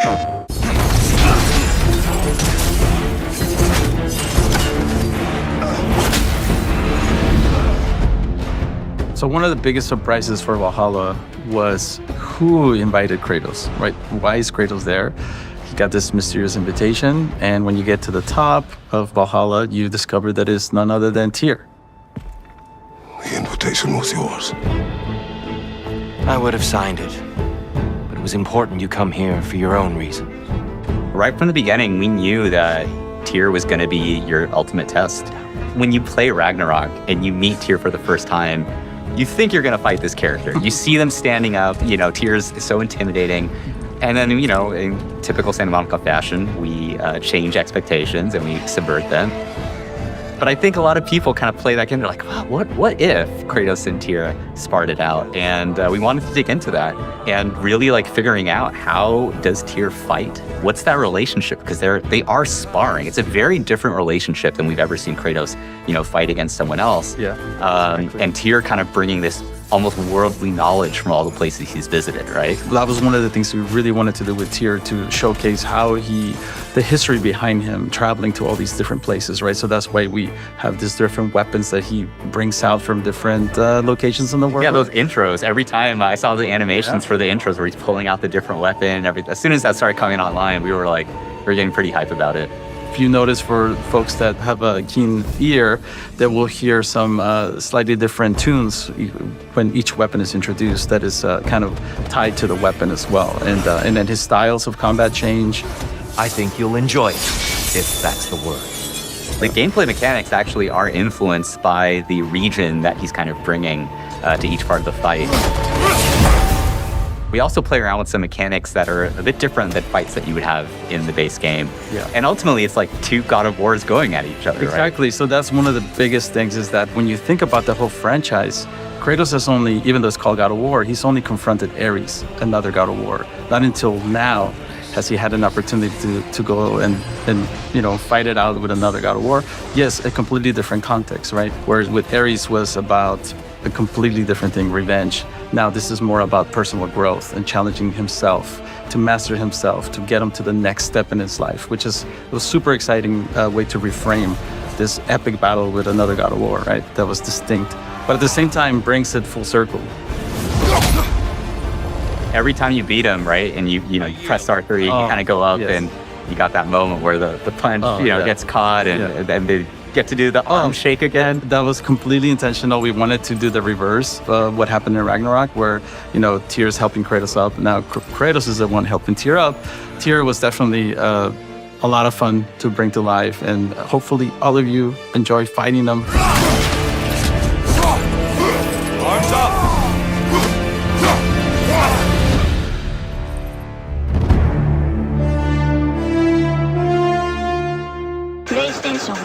So one of the biggest surprises for Valhalla was who invited Kratos, right? Why is Kratos there? He got this mysterious invitation, and when you get to the top of Valhalla, you discover that it's none other than Tyr. The invitation was yours. I would have signed it, but it was important you come here for your own reasons. Right from the beginning, we knew that Tyr was going to be your ultimate test. When you play Ragnarok and you meet Tyr for the first time, you think you're going to fight this character. You see them standing up, Tyr's so intimidating. And then, in typical Santa Monica fashion, we change expectations and we subvert them. But I think a lot of people kind of play that game. They're like, wow, what if Kratos and Tyr sparred it out? And we wanted to dig into that and really figuring out, how does Tyr fight? What's that relationship? Because they are sparring. It's a very different relationship than we've ever seen Kratos, fight against someone else. Yeah. Exactly. And Tyr kind of bringing this almost worldly knowledge from all the places he's visited, right? That was one of the things we really wanted to do with Tyr, to showcase how the history behind him traveling to all these different places, right? So that's why we have these different weapons that he brings out from different locations in the world. Yeah, those intros. Every time I saw the animations for the intros where he's pulling out the different weapon and everything. As soon as that started coming online, we were getting pretty hype about it. If you notice, for folks that have a keen ear, they will hear some slightly different tunes when each weapon is introduced that is kind of tied to the weapon as well. And then his styles of combat change. I think you'll enjoy it, if that's the word. The gameplay mechanics actually are influenced by the region that he's kind of bringing to each part of the fight. We also play around with some mechanics that are a bit different than fights that you would have in the base game. Yeah. And ultimately, it's like two God of Wars going at each other, Exactly. Right? So that's one of the biggest things, is that when you think about the whole franchise, Kratos has only, even though it's called God of War, he's only confronted Ares, another God of War. Not until now has he had an opportunity to go and fight it out with another God of War. Yes, a completely different context, right? Whereas with Ares was about a completely different thing, revenge. Now this is more about personal growth and challenging himself to master himself, to get him to the next step in his life, which is a super exciting way to reframe this epic battle with another God of War, right? That was distinct, but at the same time brings it full circle. Every time you beat him, right, and you press R3, you kind of go up, and you got that moment where the punch gets caught, and they get to do the arm shake again. That was completely intentional. We wanted to do the reverse of what happened in Ragnarok, where Tyr's helping Kratos up. Now Kratos is the one helping Tyr up. Tyr was definitely a lot of fun to bring to life, and hopefully all of you enjoy fighting them. Arms up! PlayStation